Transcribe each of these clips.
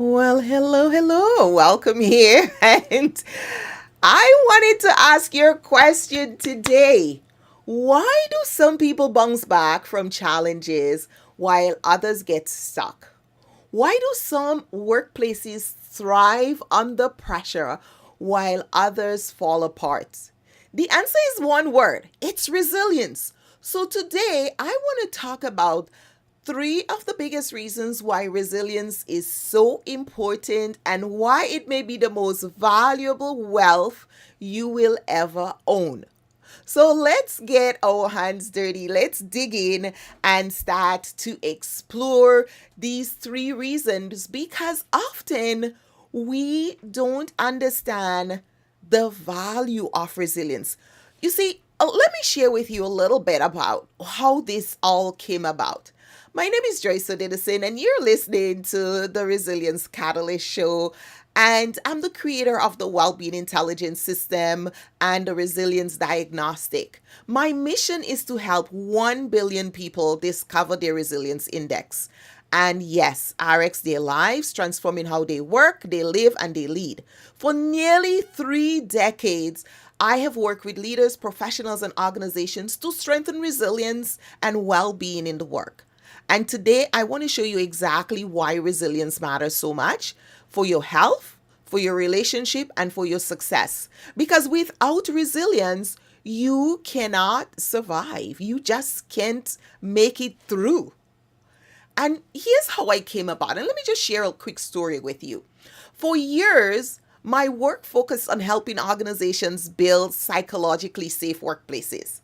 Well, hello, hello. Welcome here. And I wanted to ask your question today. Why do some people bounce back from challenges while others get stuck? Why do some workplaces thrive under pressure while others fall apart? The answer is one word, it's resilience. So today I want to talk about three of the biggest reasons why resilience is so important and why it may be the most valuable wealth you will ever own. So let's get our hands dirty. Let's dig in and start to explore these three reasons because often we don't understand the value of resilience. You see, let me share with you a little bit about how this all came about. My name is Joyce Odedison, and you're listening to the Resilience Catalyst Show. And I'm the creator of the Wellbeing Intelligence System and the Resilience Diagnostic. My mission is to help 1 billion people discover their resilience index. And yes, RX their lives, transforming how they work, they live, and they lead. For nearly 3 decades, I have worked with leaders, professionals, and organizations to strengthen resilience and well being in the work. And today, I want to show you exactly why resilience matters so much for your health, for your relationship, and for your success. Because without resilience, you cannot survive. You just can't make it through. And here's how I came about. And let me just share a quick story with you. For years, my work focused on helping organizations build psychologically safe workplaces.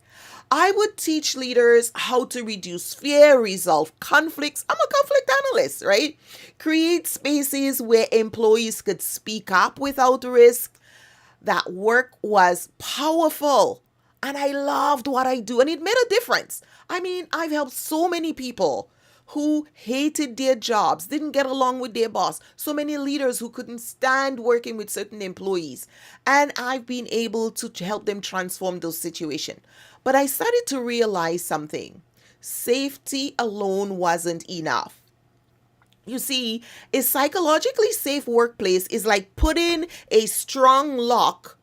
I would teach leaders how to reduce fear, resolve conflicts. I'm a conflict analyst, right? Create spaces where employees could speak up without risk. That work was powerful. And I loved what I do, and it made a difference. I mean, I've helped so many people who hated their jobs, didn't get along with their boss, so many leaders who couldn't stand working with certain employees. And I've been able to help them transform those situations. But I started to realize something. Safety alone wasn't enough. You see, a psychologically safe workplace is like putting a strong lock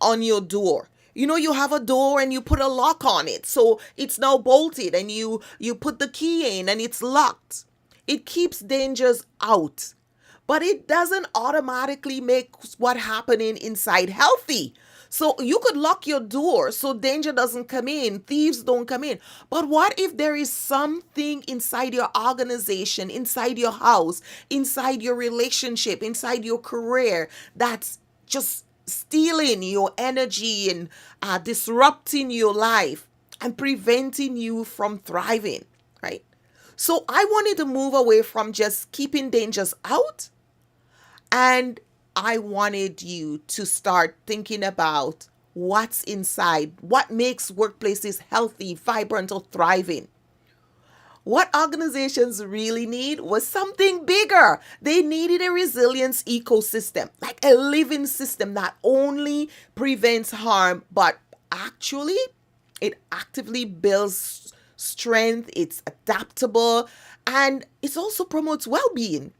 on your door. You know, you have a door and you put a lock on it. So it's now bolted and you put the key in and it's locked. It keeps dangers out. But it doesn't automatically make what's happening inside healthy. So you could lock your door so danger doesn't come in, thieves don't come in. But what if there is something inside your organization, inside your house, inside your relationship, inside your career that's just stealing your energy and disrupting your life and preventing you from thriving, right? So I wanted to move away from just keeping dangers out, and I wanted you to start thinking about what's inside, what makes workplaces healthy, vibrant, or thriving. What organizations really need was something bigger. They needed a resilience ecosystem, like a living system that only prevents harm, but actually it actively builds strength, it's adaptable, and it also promotes well being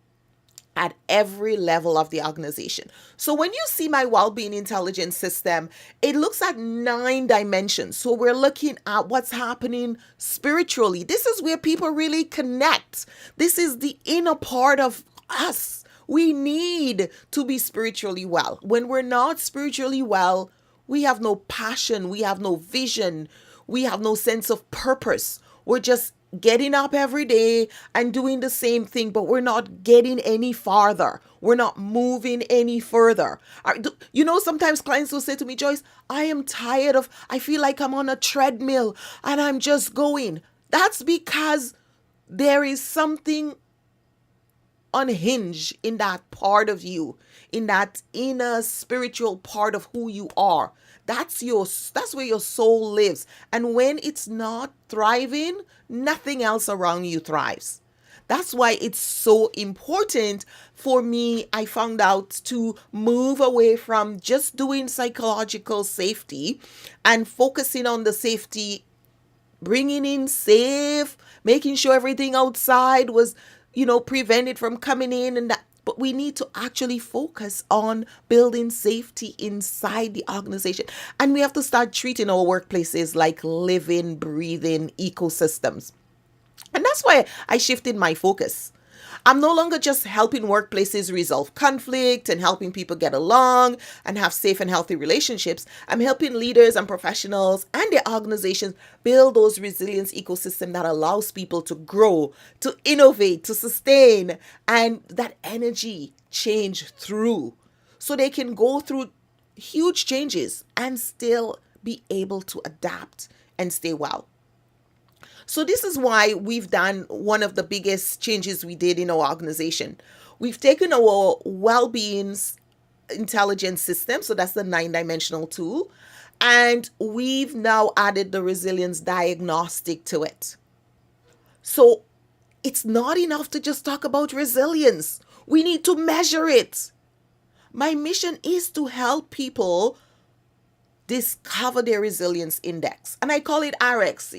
at every level of the organization. So when you see my well-being intelligence system, it looks at 9 dimensions. So we're looking at what's happening spiritually. This is where people really connect. This is the inner part of us. We need to be spiritually well. When we're not spiritually well, we have no passion, we have no vision, we have no sense of purpose. We're just getting up every day and doing the same thing, but we're not getting any farther. We're not moving any further. You know, sometimes clients will say to me, Joyce, I feel like I'm on a treadmill and I'm just going. That's because there is something unhinged in that part of you, in that inner spiritual part of who you are. That's where your soul lives. And when it's not thriving, nothing else around you thrives. That's why it's so important for me, I found out, to move away from just doing psychological safety and focusing on the safety, bringing in safe, making sure everything outside was, prevented from coming in and that. but we need to actually focus on building safety inside the organization. And we have to start treating our workplaces like living, breathing ecosystems. And that's why I shifted my focus. I'm no longer just helping workplaces resolve conflict and helping people get along and have safe and healthy relationships. I'm helping leaders and professionals and their organizations build those resilience ecosystem that allows people to grow, to innovate, to sustain, and that energy change through so they can go through huge changes and still be able to adapt and stay well. So this is why we've done one of the biggest changes we did in our organization. We've taken our well-being intelligence system, so that's the 9-dimensional tool, and we've now added the resilience diagnostic to it. So it's not enough to just talk about resilience. We need to measure it. My mission is to help people discover their resilience index, and I call it RX.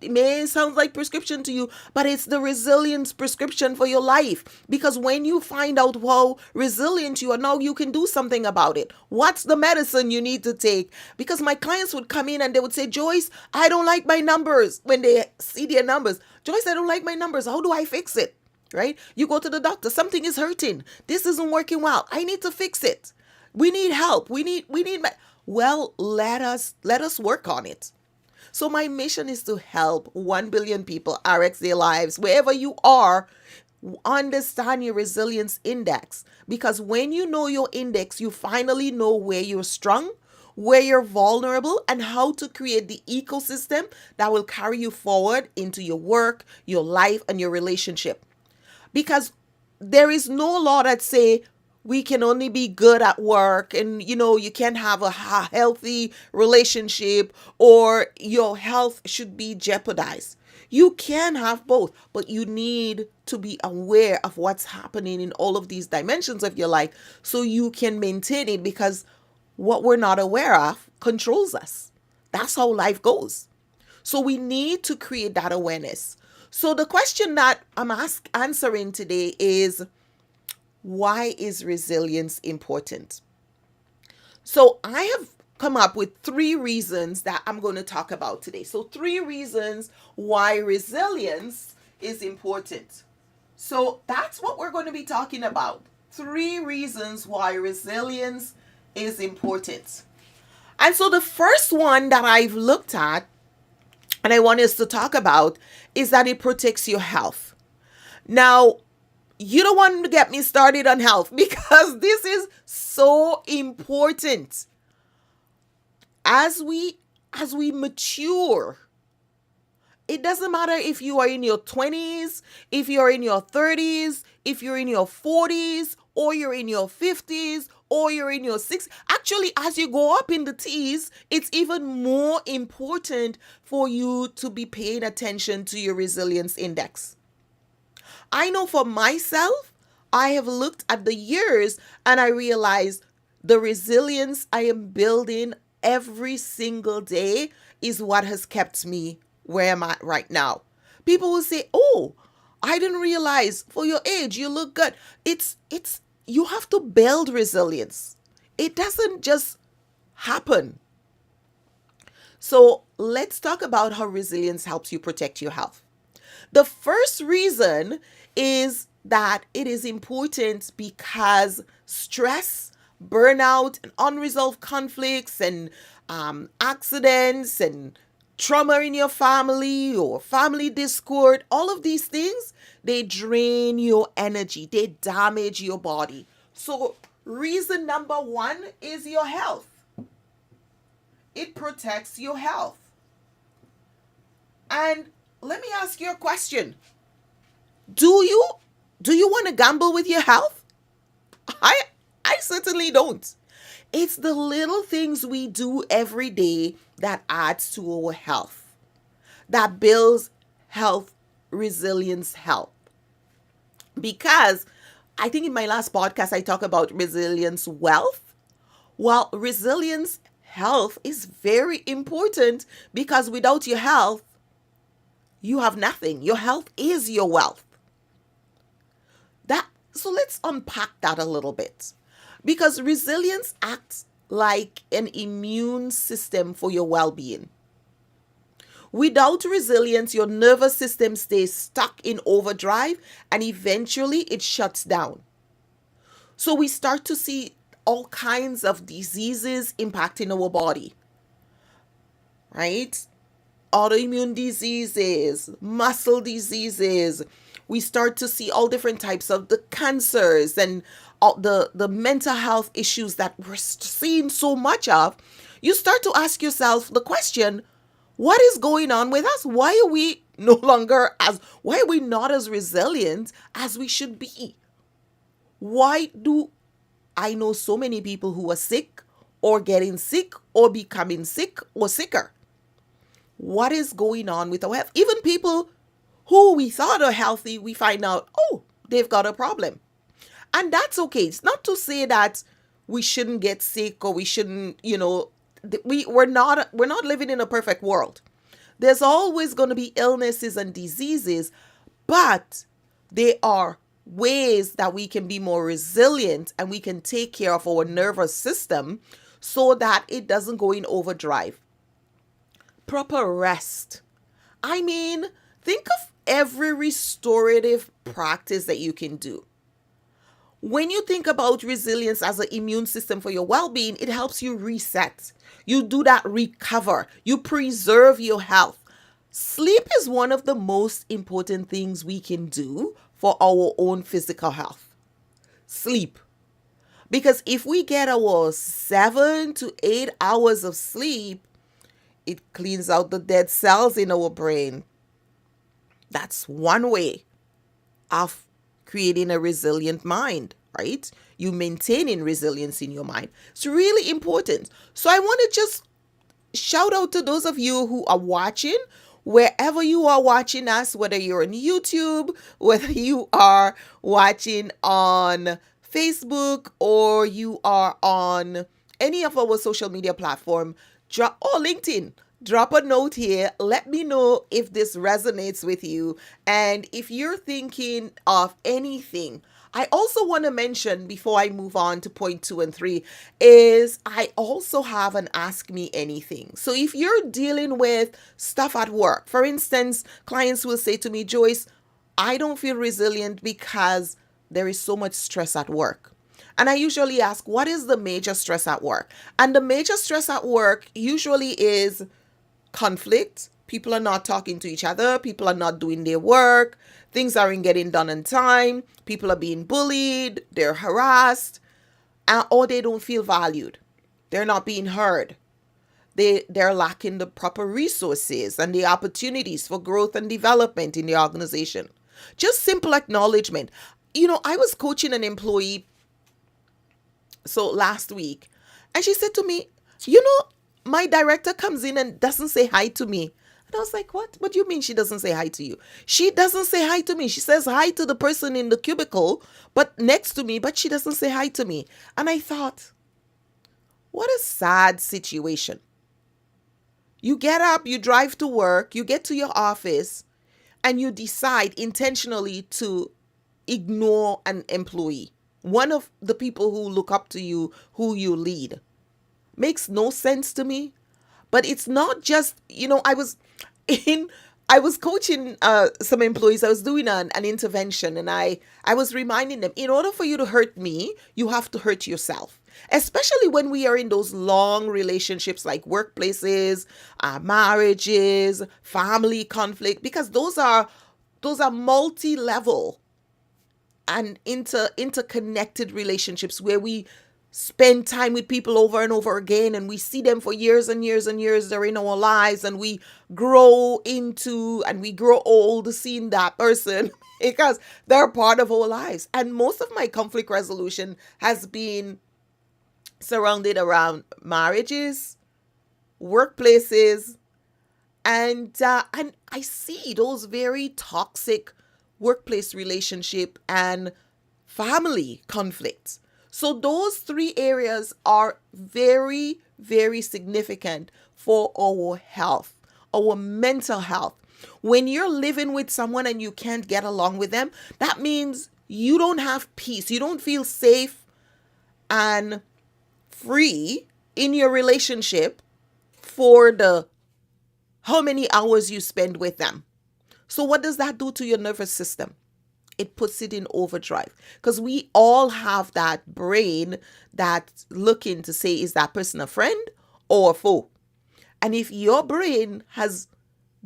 It may sound like prescription to you, but it's the resilience prescription for your life. Because when you find out how resilient you are, now you can do something about it. What's the medicine you need to take? Because my clients would come in and they would say, Joyce, I don't like my numbers. When they see their numbers, Joyce, I don't like my numbers. How do I fix it? Right? You go to the doctor. Something is hurting. This isn't working well. I need to fix it. We need help. Well, let us work on it. So my mission is to help 1 billion people RX their lives wherever you are. Understand your resilience index, because when you know your index, you finally know where you're strong, where you're vulnerable, and how to create the ecosystem that will carry you forward into your work, your life, and your relationship. Because there is no law that say we can only be good at work and you can't have a healthy relationship, or your health should be jeopardized. You can have both, but you need to be aware of what's happening in all of these dimensions of your life so you can maintain it, because what we're not aware of controls us. That's how life goes. So we need to create that awareness. So the question that I'm answering today is, why is resilience important? So I have come up with 3 reasons that I'm going to talk about today. So 3 reasons why resilience is important. So that's what we're going to be talking about. 3 reasons why resilience is important. And so the first one that I've looked at and I want us to talk about is that it protects your health. Now, you don't want to get me started on health, because this is so important. As we mature, it doesn't matter if you are in your 20s, if you're in your 30s, if you're in your 40s, or you're in your 50s, or you're in your 60s. Actually, as you go up in the T's, it's even more important for you to be paying attention to your resilience index. I know for myself, I have looked at the years and I realized the resilience I am building every single day is what has kept me where I'm at right now. People will say, oh, I didn't realize for your age, you look good. You have to build resilience. It doesn't just happen. So let's talk about how resilience helps you protect your health. The first reason is that it is important because stress, burnout, and unresolved conflicts and accidents and trauma in your family or family discord, all of these things, they drain your energy, they damage your body. So reason number 1 is your health. It protects your health. And let me ask you a question. Do you want to gamble with your health? I certainly don't. It's the little things we do every day that adds to our health, that builds health, resilience, health. Because I think in my last podcast, I talked about resilience, wealth. Well, resilience, health is very important, because without your health, you have nothing. Your health is your wealth. So let's unpack that a little bit. Because resilience acts like an immune system for your well being. Without resilience, your nervous system stays stuck in overdrive and eventually it shuts down. So we start to see all kinds of diseases impacting our body, right? Autoimmune diseases, muscle diseases. We start to see all different types of the cancers and all the mental health issues that we're seeing so much of. You start to ask yourself the question, what is going on with us? Why are we no longer as, why are we not as resilient as we should be? Why do I know so many people who are sick or getting sick or becoming sick or sicker? What is going on with our health? Even people who we thought are healthy, we find out, oh, they've got a problem. And that's okay. It's not to say that we shouldn't get sick or we shouldn't, we're not living in a perfect world. There's always going to be illnesses and diseases, but there are ways that we can be more resilient and we can take care of our nervous system so that it doesn't go in overdrive. Proper rest. I mean, think of every restorative practice that you can do. When you think about resilience as an immune system for your well-being, it helps you reset. You do that recover. You preserve your health. Sleep is one of the most important things we can do for our own physical health. Sleep. Because if we get our 7 to 8 hours of sleep, it cleans out the dead cells in our brain. That's one way of creating a resilient mind, right? You maintaining resilience in your mind. It's really important. So I want to just shout out to those of you who are watching, wherever you are watching us, whether you're on YouTube, whether you are watching on Facebook, or you are on any of our social media platform, LinkedIn. Drop a note here. Let me know if this resonates with you. And if you're thinking of anything, I also want to mention before I move on to point 2 and 3 is I also have an Ask Me Anything. So if you're dealing with stuff at work, for instance, clients will say to me, Joyce, I don't feel resilient because there is so much stress at work. And I usually ask, what is the major stress at work? And the major stress at work usually is conflict. People are not talking to each other. People are not doing their work. Things aren't getting done in time. People are being bullied. They're harassed. Or they don't feel valued. They're not being heard. They're lacking the proper resources and the opportunities for growth and development in the organization. Just simple acknowledgement. I was coaching an employee last week, and she said to me, my director comes in and doesn't say hi to me. And I was like, what? What do you mean she doesn't say hi to you? She doesn't say hi to me. She says hi to the person in the cubicle, but next to me, but she doesn't say hi to me. And I thought, what a sad situation. You get up, you drive to work, you get to your office, and you decide intentionally to ignore an employee, one of the people who look up to you, who you lead. Makes no sense to me. But it's not just, I was coaching some employees. I was doing an intervention, and I was reminding them, in order for you to hurt me, you have to hurt yourself. Especially when we are in those long relationships like workplaces, marriages, family conflict, because those are multi-level and interconnected relationships where we spend time with people over and over again, and we see them for years and years and years. They're in our lives, and we grow old seeing that person because they're part of our lives. And most of my conflict resolution has been surrounded around marriages, workplaces, and I see those very toxic workplace relationship and family conflicts. So those 3 areas are very, very significant for our health, our mental health. When you're living with someone and you can't get along with them, that means you don't have peace. You don't feel safe and free in your relationship for the how many hours you spend with them. So what does that do to your nervous system? It puts it in overdrive, because we all have that brain that's looking to say, is that person a friend or a foe? And if your brain has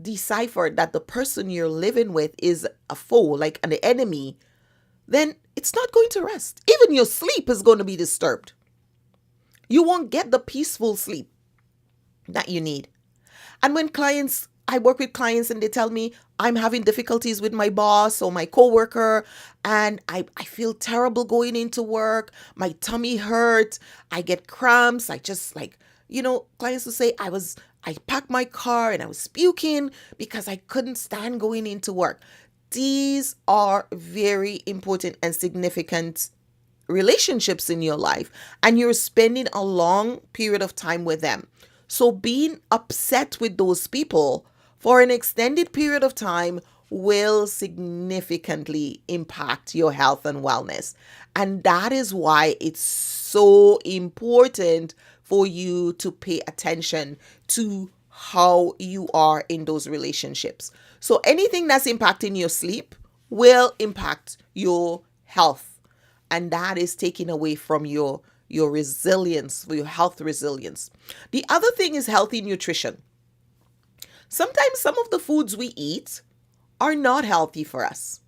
deciphered that the person you're living with is a foe, like an enemy, then it's not going to rest. Even your sleep is going to be disturbed. You won't get the peaceful sleep that you need. And when I work with clients and they tell me I'm having difficulties with my boss or my coworker, and I feel terrible going into work, my tummy hurt, I get cramps, I just like, clients will say I packed my car and I was puking because I couldn't stand going into work. These are very important and significant relationships in your life, and you're spending a long period of time with them. So being upset with those people for an extended period of time will significantly impact your health and wellness. And that is why it's so important for you to pay attention to how you are in those relationships. So anything that's impacting your sleep will impact your health. And that is taken away from your resilience, your health resilience. The other thing is healthy nutrition. Sometimes some of the foods we eat are not healthy for us.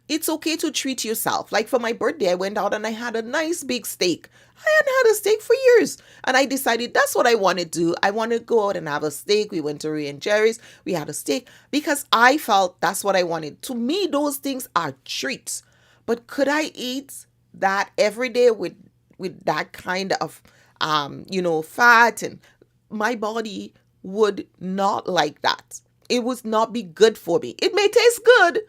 It's okay to treat yourself. Like for my birthday, I went out and I had a nice big steak. I hadn't had a steak for years. And I decided that's what I want to do. I want to go out and have a steak. We went to Ray and Jerry's. We had a steak because I felt that's what I wanted. To me, those things are treats. But could I eat that every day with that kind of, fat? And my body would not like that. It would not be good for me. It may taste good,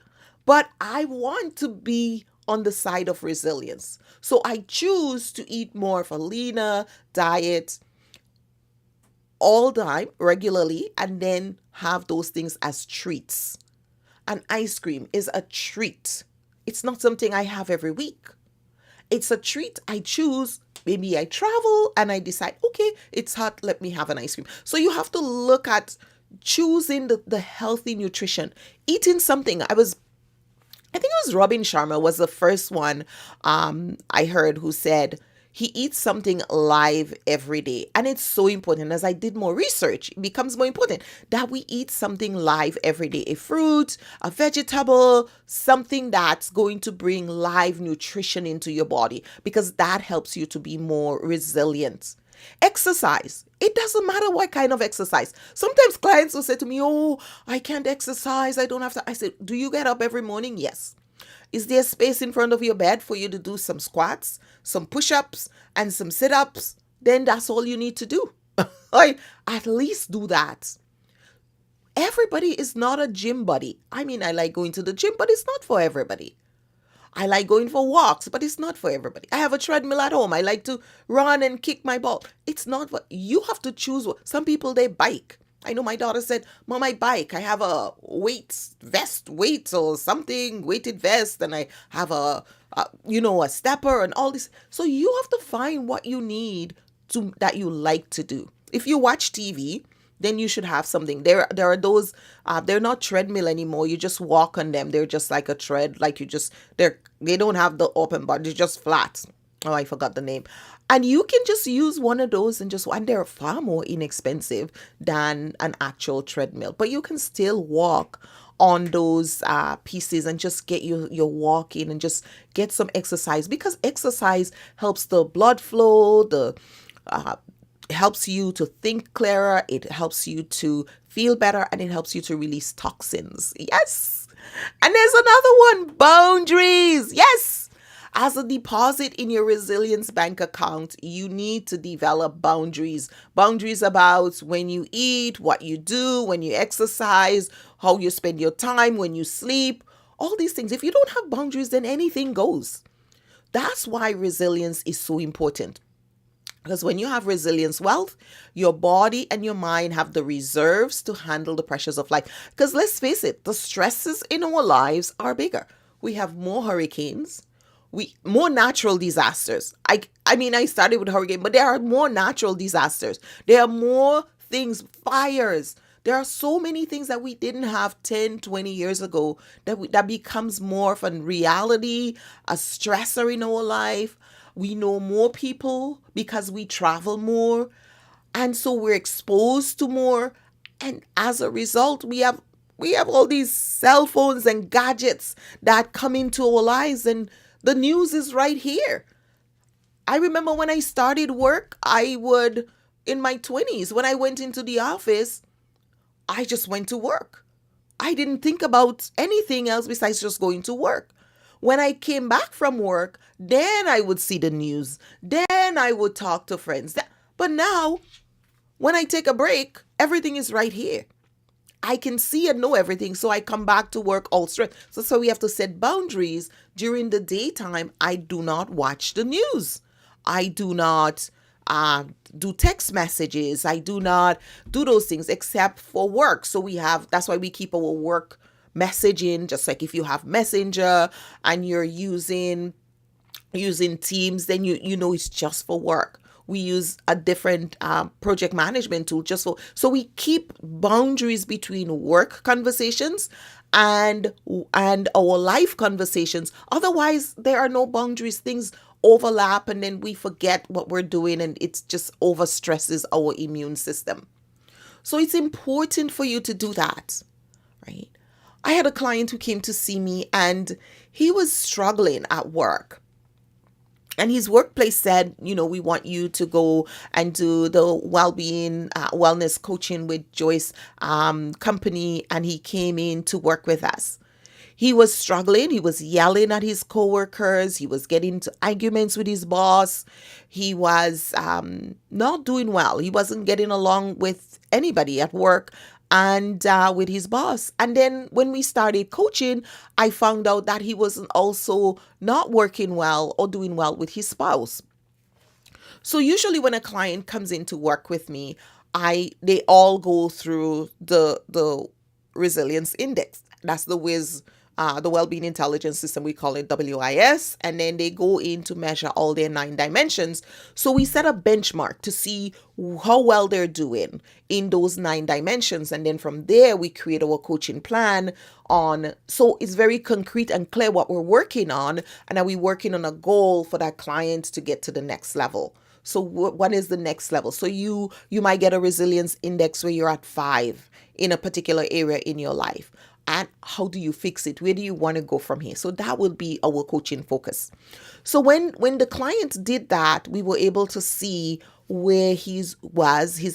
but I want to be on the side of resilience. So I choose to eat more of a leaner diet all the time, regularly, and then have those things as treats. And ice cream is a treat. It's not something I have every week. It's a treat I choose. Maybe I travel and I decide, okay, it's hot, let me have an ice cream. So you have to look at choosing the healthy nutrition, eating something. I think it was Robin Sharma was the first one I heard who said he eats something live every day. And it's so important. As I did more research, it becomes more important that we eat something live every day. A fruit, a vegetable, something that's going to bring live nutrition into your body, because that helps you to be more resilient. Exercise. It doesn't matter what kind of exercise. Sometimes clients will say to me, oh, I can't exercise. I don't have to. I say, do you get up every morning? Yes. Is there space in front of your bed for you to do some squats, some push-ups, and some sit-ups? Then that's all you need to do. At least do that. Everybody is not a gym buddy. I mean, I like going to the gym, but it's not for everybody. I like going for walks, but it's not for everybody. I have a treadmill at home. I like to run and kick my ball. It's not what you have to choose. Some people, they bike. I know my daughter said, Mom, I bike. I have a weights or something, weighted vest, and I have a stepper and all this. So you have to find what you need that you like to do. If you watch TV, then you should have something. There are those, they're not treadmill anymore. You just walk on them. They're just like a tread, they don't have the open bar. They're just flat. Oh, I forgot the name. And you can just use one of those and they're far more inexpensive than an actual treadmill. But you can still walk on those pieces and just get your walk in and just get some exercise, because exercise helps the blood flow, helps you to think clearer, it helps you to feel better, and it helps you to release toxins. Yes. And there's another one, boundaries. Yes. As a deposit in your resilience bank account, you need to develop boundaries. Boundaries about when you eat, what you do, when you exercise, how you spend your time, when you sleep, all these things. If you don't have boundaries, then anything goes. That's why resilience is so important. Because when you have resilience wealth, your body and your mind have the reserves to handle the pressures of life. Because let's face it, the stresses in our lives are bigger. we have more hurricanes, we more natural disasters. I mean, I started with hurricane, but there are more natural disasters. There are more things, fires. There are so many things that we didn't have 10, 20 years ago that becomes more of a reality, a stressor in our life. We know more people because we travel more, and so we're exposed to more, and as a result we have all these cell phones and gadgets that come into our lives, and the news is right here. I remember when I started work, I would, in my 20s, when I went into the office, I just went to work. I didn't think about anything else besides just going to work. When I came back from work, then I would see the news, then I would talk to friends. But now, when I take a break, everything is right here. I can see and know everything, so I come back to work all stressed. So we have to set boundaries. During the daytime, I do not watch the news. I do not do text messages. I do not do those things except for work. So that's why we keep our work messaging, just like if you have Messenger and you're using Teams, then you know it's just for work. We use a different project management tool just for, so we keep boundaries between work conversations and our life conversations. Otherwise, there are no boundaries. Things overlap, and then we forget what we're doing, and it just overstresses our immune system. So it's important for you to do that, right? I had a client who came to see me, and he was struggling at work. And his workplace said, we want you to go and do the well-being, wellness coaching with Joyce company. And he came in to work with us. He was struggling. He was yelling at his coworkers. He was getting into arguments with his boss. He was not doing well. He wasn't getting along with anybody at work and with his boss. And then when we started coaching, I found out that he wasn't also not working well or doing well with his spouse. So usually when a client comes in to work with me, they all go through the resilience index. That's the well-being intelligence system. We call it WIS, and then they go in to measure all their 9 dimensions. So we set a benchmark to see how well they're doing in those 9 dimensions, and then from there we create our coaching plan on. So it's very concrete and clear what we're working on, and are we working on a goal for that client to get to the next level. So what is the next level? So you might get a resilience index where you're at 5 in a particular area in your life. And how do you fix it? Where do you want to go from here? So that will be our coaching focus. So when the client did that, we were able to see where his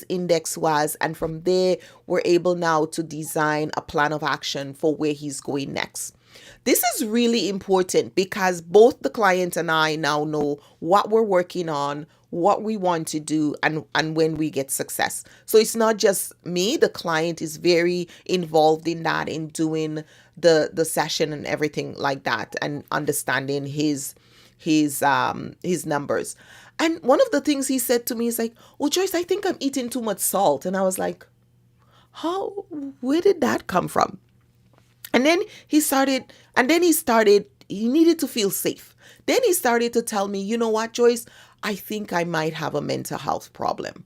index was. And from there, we're able now to design a plan of action for where he's going next. This is really important because both the client and I now know what we're working on, what we want to do, and when we get success. So it's not just me. The client is very involved in that, in doing the session and everything like that, and understanding his numbers. And one of the things he said to me is like, "Oh, Joyce, I think I'm eating too much salt." And I was like, where did that come from? And then he needed to feel safe. Then he started to tell me, "You know what, Joyce, I think I might have a mental health problem."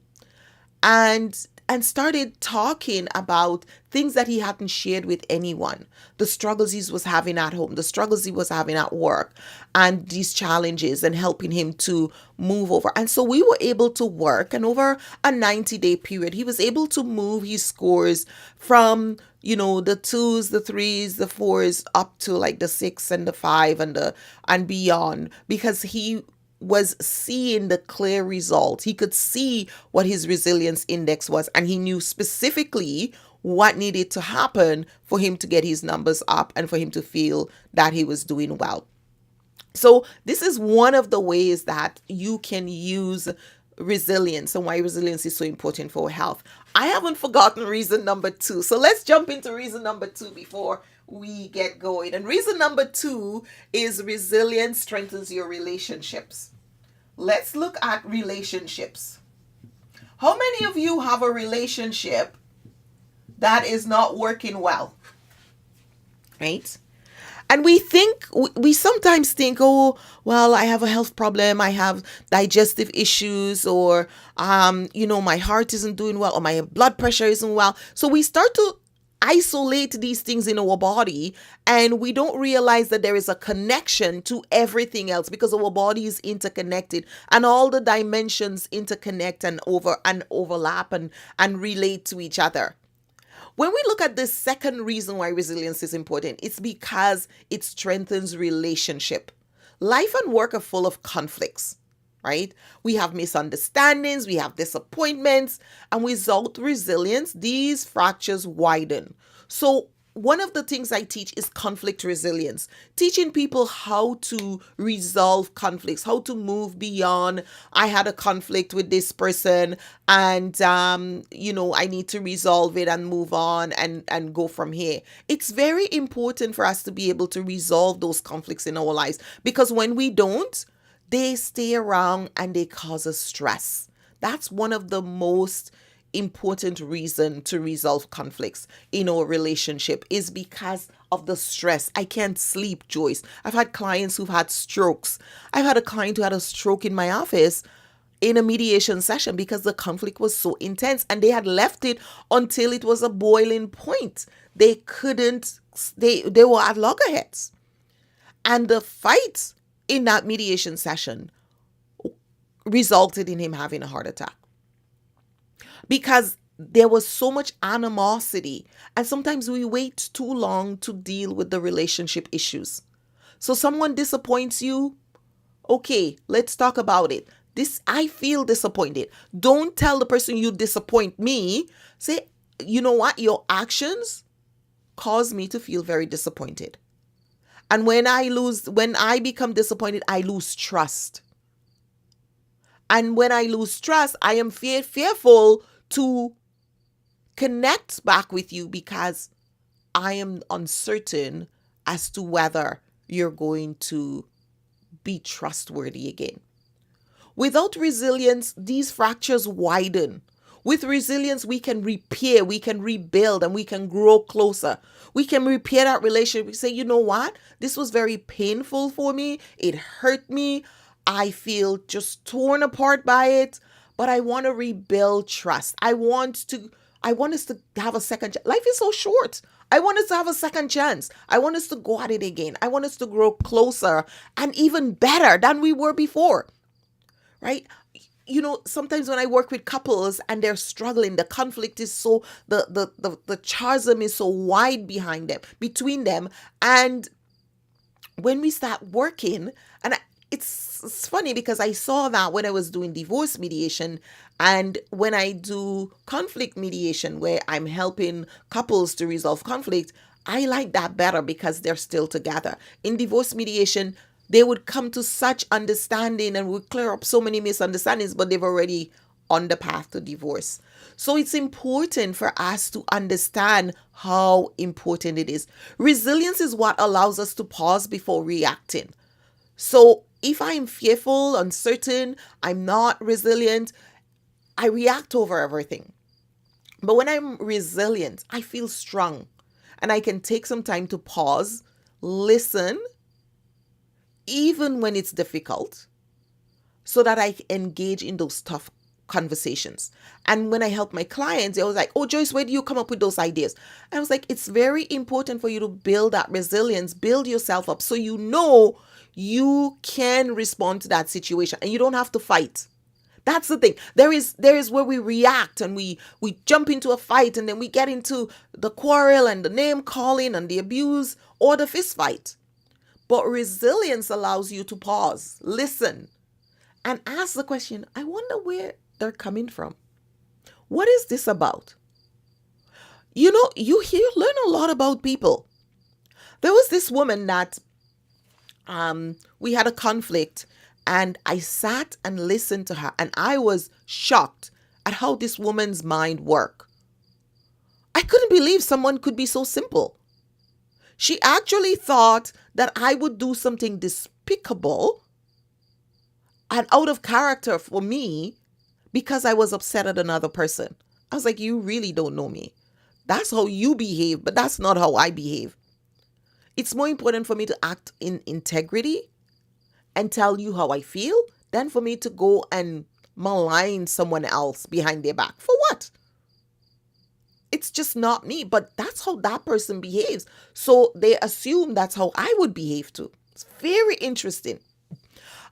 And started talking about things that he hadn't shared with anyone, the struggles he was having at home, the struggles he was having at work, and these challenges, and helping him to move over. And so we were able to work, and over a 90-day period, he was able to move his scores from, the 2s, the 3s, the 4s, up to like the 6 and the 5 and beyond, because he was seeing the clear results. He could see what his resilience index was, and he knew specifically what needed to happen for him to get his numbers up and for him to feel that he was doing well. So this is one of the ways that you can use resilience, and why resilience is so important for health. I haven't forgotten reason number 2. So let's jump into reason number 2 before we get going. And reason number 2 is resilience strengthens your relationships. Let's look at relationships. How many of you have a relationship that is not working well? Right? And we sometimes think, oh, well, I have a health problem, I have digestive issues, or my heart isn't doing well, or my blood pressure isn't well. So we start to isolate these things in our body, and we don't realize that there is a connection to everything else, because our body is interconnected and all the dimensions interconnect and overlap and relate to each other. When we look at the second reason why resilience is important, it's because it strengthens relationship. Life and work are full of conflicts, right? We have misunderstandings, we have disappointments, and without resilience, these fractures widen. So one of the things I teach is conflict resilience, teaching people how to resolve conflicts, how to move beyond. I had a conflict with this person, and I need to resolve it and move on and go from here. It's very important for us to be able to resolve those conflicts in our lives, because when we don't, they stay around and they cause us stress. That's one of the most important reason to resolve conflicts in our relationship, is because of the stress. I can't sleep, Joyce. I've had clients who've had strokes. I've had a client who had a stroke in my office in a mediation session because the conflict was so intense, and they had left it until it was a boiling point. They couldn't, they were at loggerheads. And the fight in that mediation session resulted in him having a heart attack, because there was so much animosity. And sometimes we wait too long to deal with the relationship issues. So someone disappoints you. Okay, let's talk about it. I feel disappointed. Don't tell the person you disappoint me. Say, you know what? Your actions cause me to feel very disappointed. And when I become disappointed, I lose trust. And when I lose trust, I am fearful to connect back with you, because I am uncertain as to whether you're going to be trustworthy again. Without resilience, these fractures widen. With resilience, we can repair, we can rebuild, and we can grow closer. We can repair that relationship. We say, you know what? This was very painful for me. It hurt me. I feel just torn apart by it, but I want to rebuild trust. I want us to have a second chance. Life is so short. I want us to have a second chance. I want us to go at it again. I want us to grow closer and even better than we were before, right? Sometimes when I work with couples and they're struggling, the conflict is so, the chasm is so wide between them. And when we start working, and it's funny because I saw that when I was doing divorce mediation, and when I do conflict mediation, where I'm helping couples to resolve conflict, I like that better because they're still together. In divorce mediation, they would come to such understanding and would clear up so many misunderstandings, but they've already on the path to divorce. So it's important for us to understand how important it is. Resilience is what allows us to pause before reacting. So if I'm fearful, uncertain, I'm not resilient, I react over everything. But when I'm resilient, I feel strong, and I can take some time to pause, listen, even when it's difficult, so that I engage in those tough conversations. And when I help my clients, they was like, oh, Joyce, where do you come up with those ideas? And I was like, it's very important for you to build that resilience, build yourself up, so you know you can respond to that situation and you don't have to fight. That's the thing. There is where we react and we jump into a fight, and then we get into the quarrel and the name calling and the abuse or the fist fight. But resilience allows you to pause, listen, and ask the question, I wonder where they're coming from. What is this about? You learn a lot about people. There was this woman that we had a conflict, and I sat and listened to her, and I was shocked at how this woman's mind worked. I couldn't believe someone could be so simple. She actually thought that I would do something despicable and out of character for me because I was upset at another person. I was like, you really don't know me. That's how you behave, but that's not how I behave. It's more important for me to act in integrity and tell you how I feel than for me to go and malign someone else behind their back. For what? It's just not me, but that's how that person behaves. So they assume that's how I would behave too. It's very interesting.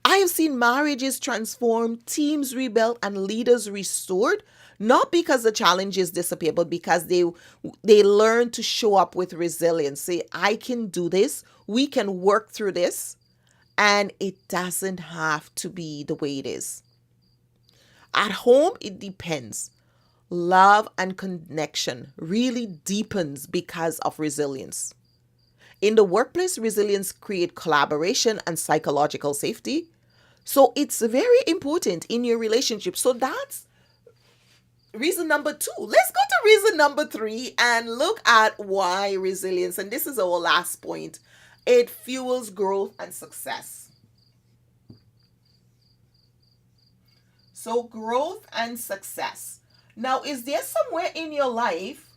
I have seen marriages transform, teams rebuilt, and leaders restored, not because the challenges disappear, but because they learn to show up with resilience. Say, I can do this. We can work through this, and it doesn't have to be the way it is. At home, it depends. Love and connection really deepens because of resilience. In the workplace, resilience creates collaboration and psychological safety. So it's very important in your relationship. So that's reason number two. Let's go to reason number three and look at why resilience, and this is our last point, it fuels growth and success. So, growth and success. Now, is there somewhere in your life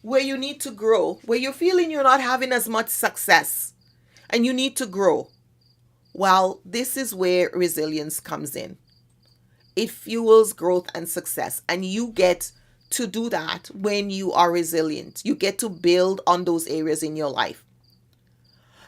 where you need to grow, where you're feeling you're not having as much success and you need to grow? Well, this is where resilience comes in. It fuels growth and success, and you get to do that when you are resilient. You get to build on those areas in your life.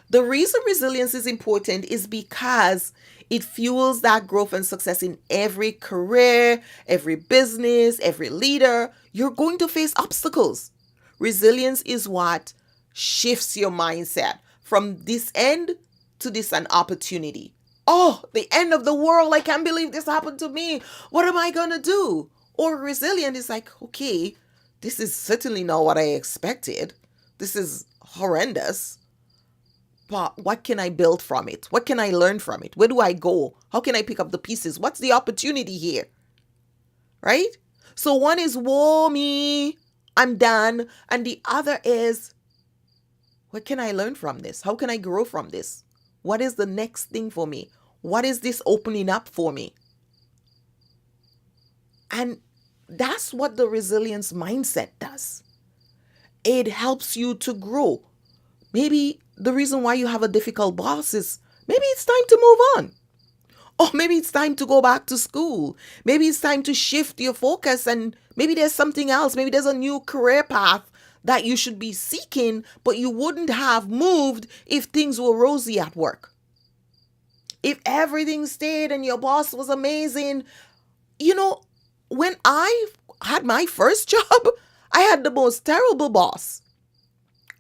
The reason resilience is important is because it fuels that growth and success in every career, every business, every leader. You're going to face obstacles. Resilience is what shifts your mindset from this end to this an opportunity. Oh, the end of the world. I can't believe this happened to me. What am I going to do? Or resilient is like, okay, this is certainly not what I expected. This is horrendous. But what can I build from it? What can I learn from it? Where do I go? How can I pick up the pieces? What's the opportunity here? Right? So one is, whoa, me, I'm done. And the other is, what can I learn from this? How can I grow from this? What is the next thing for me? What is this opening up for me? And that's what the resilience mindset does. It helps you to grow. Maybe the reason why you have a difficult boss is maybe it's time to move on. Or maybe it's time to go back to school. Maybe it's time to shift your focus, and maybe there's something else. Maybe there's a new career path that you should be seeking, but you wouldn't have moved if things were rosy at work. If everything stayed and your boss was amazing. When I had my first job, I had the most terrible boss.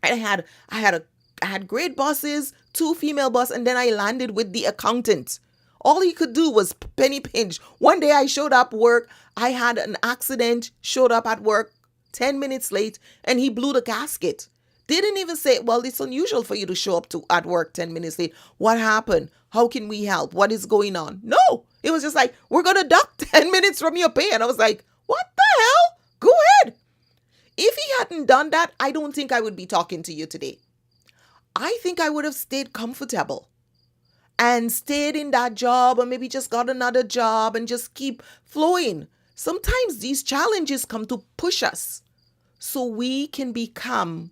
I had great bosses, two female bosses, and then I landed with the accountant. All he could do was penny pinch. One day I showed up work. I had an accident, showed up at work 10 minutes late, and he blew the gasket. Didn't even say, well, it's unusual for you to show up at work 10 minutes late. What happened? How can we help? What is going on? No, it was just like, we're going to duck 10 minutes from your pay. And I was like, what the hell? Go ahead. If he hadn't done that, I don't think I would be talking to you today. I think I would have stayed comfortable and stayed in that job, or maybe just got another job and just keep flowing. Sometimes these challenges come to push us so we can become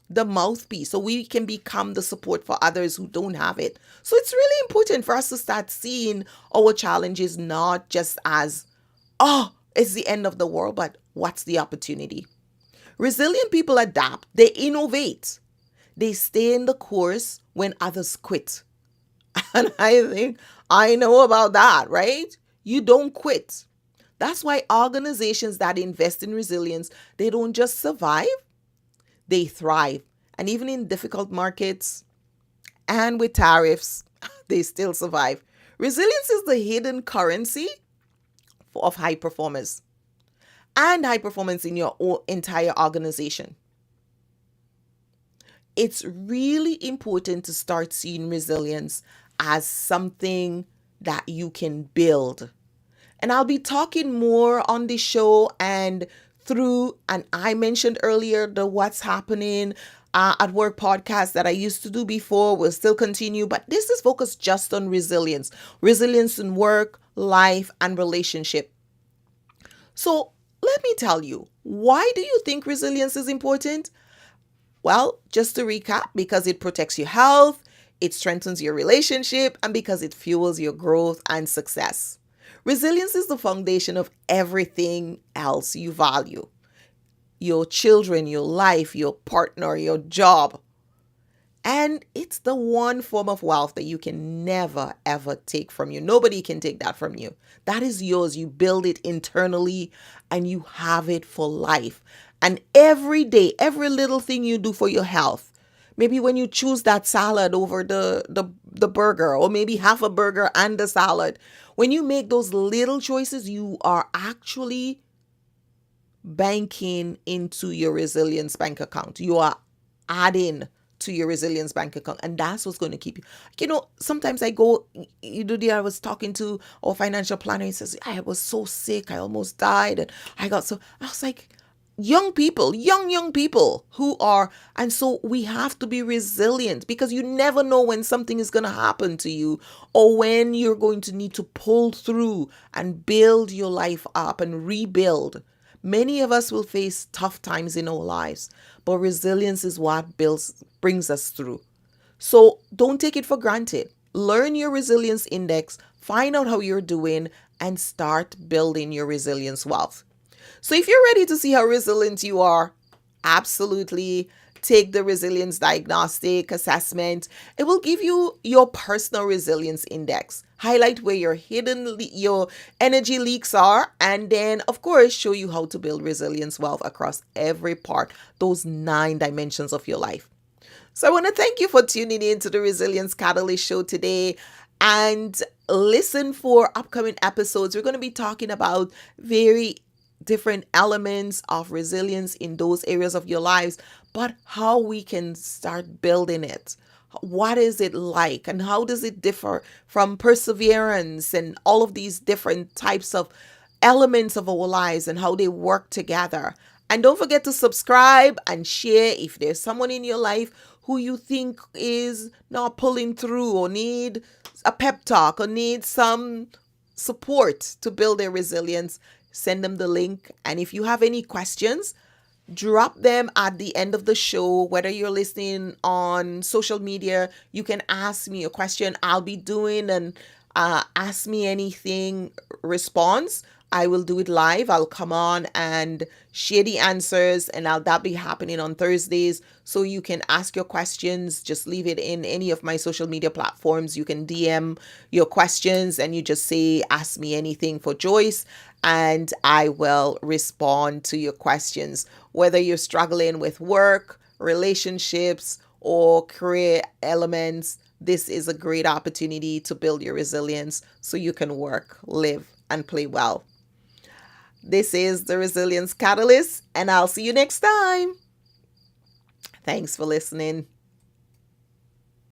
the mouthpiece, so we can become the support for others who don't have it. So it's really important for us to start seeing our challenges not just as, oh, it's the end of the world, but what's the opportunity? Resilient people adapt, they innovate, they stay in the course when others quit. And I think I know about that, right? You don't quit. That's why organizations that invest in resilience, they don't just survive, they thrive. And even in difficult markets and with tariffs, they still survive. Resilience is the hidden currency of high performers and high performance in your entire organization. It's really important to start seeing resilience as something that you can build. And I'll be talking more on the show and through, and I mentioned earlier, the What's Happening at Work podcast that I used to do before will still continue, but this is focused just on resilience in work, life, and relationship. So let me tell you, why do you think resilience is important? Well, just to recap, because it protects your health, it strengthens your relationship, and because it fuels your growth and success. Resilience is the foundation of everything else you value: your children, your life, your partner, your job. And it's the one form of wealth that you can never, ever take from you. Nobody can take that from you. That is yours. You build it internally and you have it for life. And every day, every little thing you do for your health, maybe when you choose that salad over the burger, or maybe half a burger and the salad, when you make those little choices, you are actually banking into your resilience bank account. You are adding to your resilience bank account, and that's what's going to keep you. Sometimes I go, I was talking to our financial planner. He says, I was so sick, I almost died, and I was like, young people, young people who are, and so we have to be resilient, because you never know when something is going to happen to you, or when you're going to need to pull through and build your life up and rebuild. Many of us will face tough times in our lives, but resilience is what brings us through. So don't take it for granted. Learn your resilience index, find out how you're doing, and start building your resilience wealth. So if you're ready to see how resilient you are, absolutely take the resilience diagnostic assessment. It will give you your personal resilience index, highlight where your energy leaks are, and then of course show you how to build resilience wealth across every part, those 9 dimensions of your life. So I want to thank you for tuning in to the Resilience Catalyst show today, and listen for upcoming episodes. We're going to be talking about very different elements of resilience in those areas of your lives, but how we can start building it. What is it like, and how does it differ from perseverance and all of these different types of elements of our lives, and how they work together? And don't forget to subscribe and share if there's someone in your life who you think is not pulling through, or need a pep talk, or need some support to build their resilience. Send them the link. And if you have any questions, drop them at the end of the show. Whether you're listening on social media, you can ask me a question. I'll be doing an ask me anything response. I will do it live. I'll come on and share the answers, and that'll be happening on Thursdays. So you can ask your questions. Just leave it in any of my social media platforms. You can DM your questions and you just say, ask me anything for Joyce, and I will respond to your questions. Whether you're struggling with work, relationships, or career elements, this is a great opportunity to build your resilience so you can work, live, and play well. This is the Resilience Catalyst, and I'll see you next time. Thanks for listening.